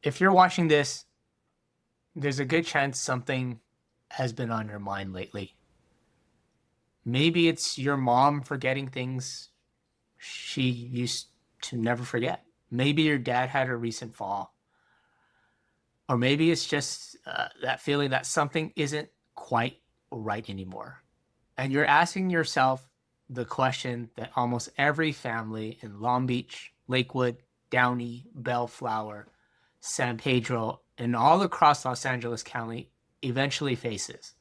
If you're watching this, there's a good chance something has been on your mind lately. Maybe it's your mom forgetting things she used to never forget. Maybe your dad had a recent fall. Or maybe it's just that feeling that something isn't quite right anymore. And you're asking yourself the question that almost every family in Long Beach, Lakewood, Downey, Bellflower, San Pedro, and all across Los Angeles County eventually faces.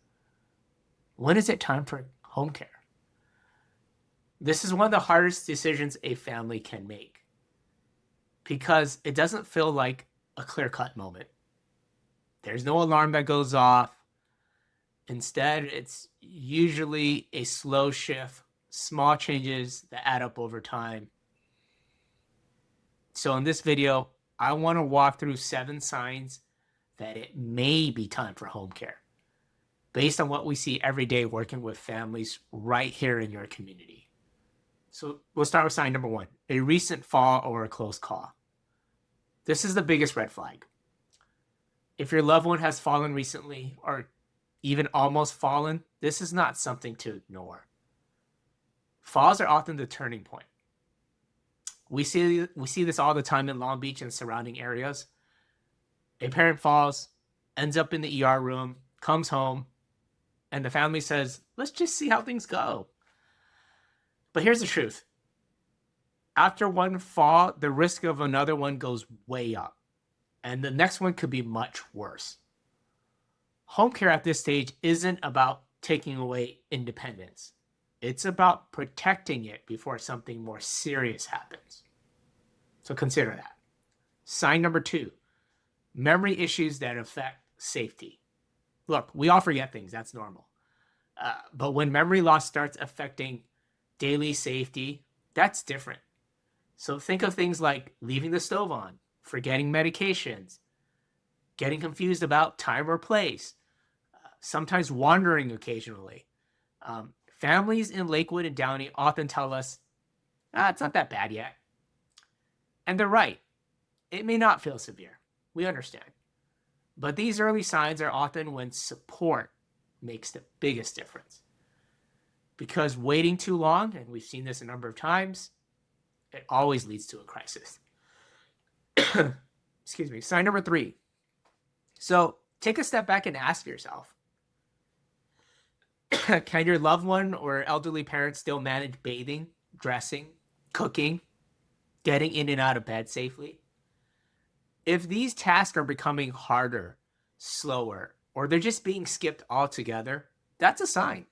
When is it time for home care? This is one of the hardest decisions a family can make because it doesn't feel like a clear-cut moment. There's no alarm that goes off. Instead, it's usually a slow shift, small changes that add up over time. So in this video, I want to walk through 7 signs that it may be time for home care, based on what we see every day working with families right here in your community. So we'll start with sign number 1, a recent fall or a close call. This is the biggest red flag. If your loved one has fallen recently or even almost fallen, this is not something to ignore. Falls are often the turning point. We see this all the time in Long Beach and surrounding areas. A parent falls, ends up in the ER room, comes home, and the family says, let's just see how things go. But here's the truth. After one fall, the risk of another one goes way up, and the next one could be much worse. Home care at this stage isn't about taking away independence. It's about protecting it before something more serious happens. So consider that. Sign number 2, memory issues that affect safety. Look, we all forget things. That's normal. But when memory loss starts affecting daily safety, that's different. So think of things like leaving the stove on, forgetting medications, getting confused about time or place, sometimes wandering occasionally. Families in Lakewood and Downey often tell us, it's not that bad yet. And they're right. It may not feel severe. We understand. But these early signs are often when support makes the biggest difference. Because waiting too long, and we've seen this a number of times, it always leads to a crisis. Excuse me. Sign number 3. So take a step back and ask yourself, can your loved one or elderly parent still manage bathing, dressing, cooking, getting in and out of bed safely? If these tasks are becoming harder, slower, or they're just being skipped altogether, that's a sign.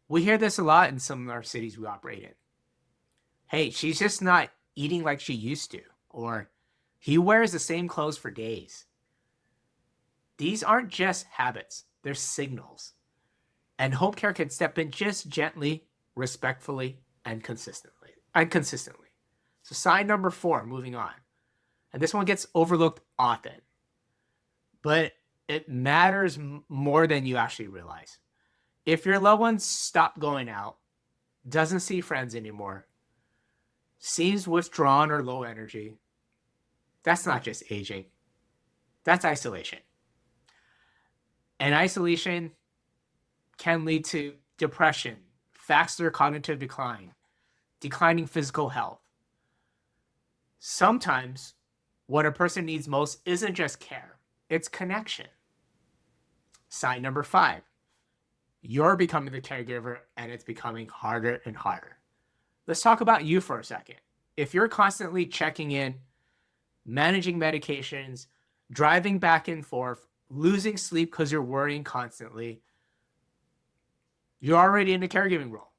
We hear this a lot in some of our cities we operate in. Hey, she's just not eating like she used to, or he wears the same clothes for days. These aren't just habits, they're signals. And home care can step in just gently, respectfully, and consistently. So sign number 4, moving on. And this one gets overlooked often, but it matters more than you actually realize. If your loved one stopped going out, doesn't see friends anymore, seems withdrawn or low energy, that's not just aging. That's isolation. And isolation can lead to depression, faster cognitive decline, declining physical health. Sometimes what a person needs most isn't just care, it's connection. Sign number 5. You're becoming the caregiver and it's becoming harder and harder. Let's talk about you for a second. If you're constantly checking in, managing medications, driving back and forth, losing sleep because you're worrying constantly, you're already in the caregiving role.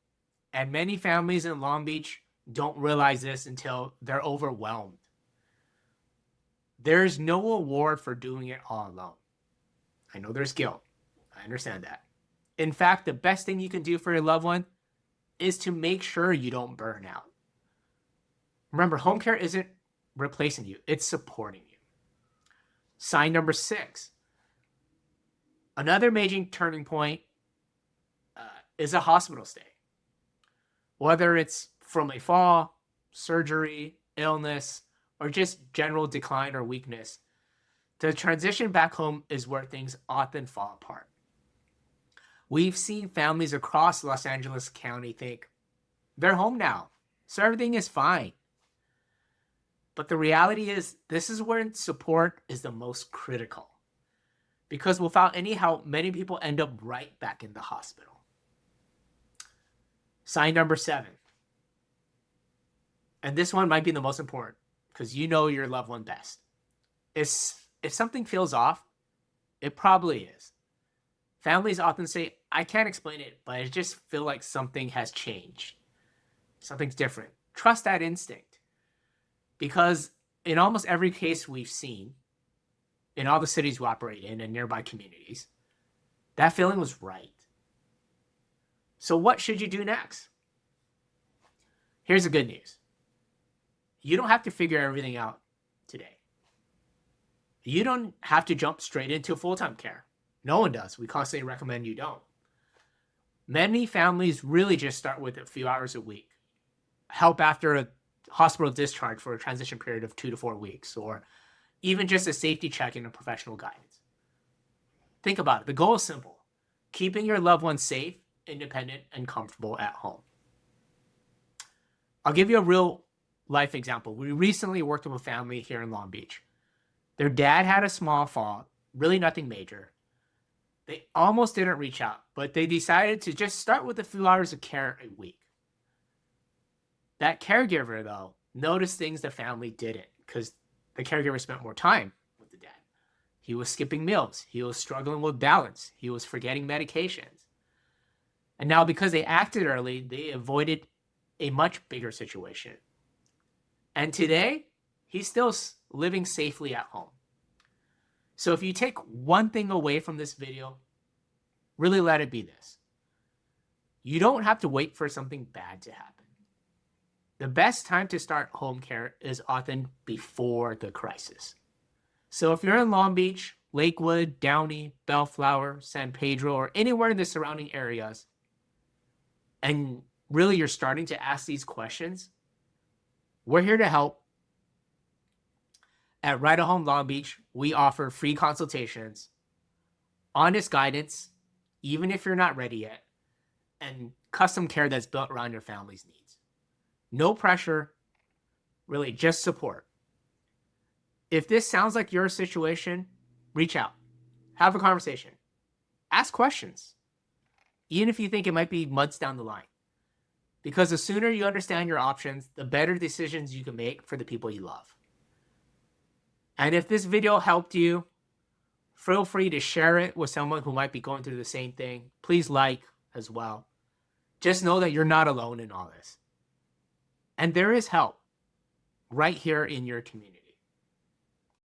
And many families in Long Beach don't realize this until they're overwhelmed. There's no award for doing it all alone. I know there's guilt. I understand that. In fact, the best thing you can do for your loved one is to make sure you don't burn out. Remember, home care isn't replacing you, it's supporting you. Sign number 6. Another major turning point is a hospital stay. Whether it's from a fall, surgery, illness, or just general decline or weakness, The transition back home is where things often fall apart. We've seen families across Los Angeles County think, they're home now, so everything is fine. But the reality is, this is where support is the most critical. Because without any help, many people end up right back in the hospital. Sign number 7. And this one might be the most important because you know your loved one best. If something feels off, it probably is. Families often say, I can't explain it, but I just feel like something has changed. Something's different. Trust that instinct. Because in almost every case we've seen, in all the cities we operate in and nearby communities, that feeling was right. So what should you do next? Here's the good news. You don't have to figure everything out today. You don't have to jump straight into full-time care. No one does. We constantly recommend you don't. Many families really just start with a few hours a week. Help after a hospital discharge for a transition period of 2 to 4 weeks, or even just a safety check and a professional guidance. Think about it. The goal is simple. Keeping your loved ones safe, independent, and comfortable at home. I'll give you a real life example. We recently worked with a family here in Long Beach. Their dad had a small fall, really nothing major. They almost didn't reach out, but they decided to just start with a few hours of care a week. That caregiver, though, noticed things the family didn't because the caregiver spent more time with the dad. He was skipping meals. He was struggling with balance. He was forgetting medications. And now because they acted early, they avoided a much bigger situation. And today, he's still living safely at home. So if you take one thing away from this video, really let it be this. You don't have to wait for something bad to happen. The best time to start home care is often before the crisis. So if you're in Long Beach, Lakewood, Downey, Bellflower, San Pedro, or anywhere in the surrounding areas, and really you're starting to ask these questions, we're here to help. At Right at Home Long Beach, we offer free consultations, honest guidance, even if you're not ready yet, and custom care that's built around your family's needs. No pressure, really just support. If this sounds like your situation, reach out, have a conversation, ask questions, even if you think it might be months down the line. Because the sooner you understand your options, the better decisions you can make for the people you love. And if this video helped you, feel free to share it with someone who might be going through the same thing. Please like as well. Just know that you're not alone in all this. And there is help right here in your community.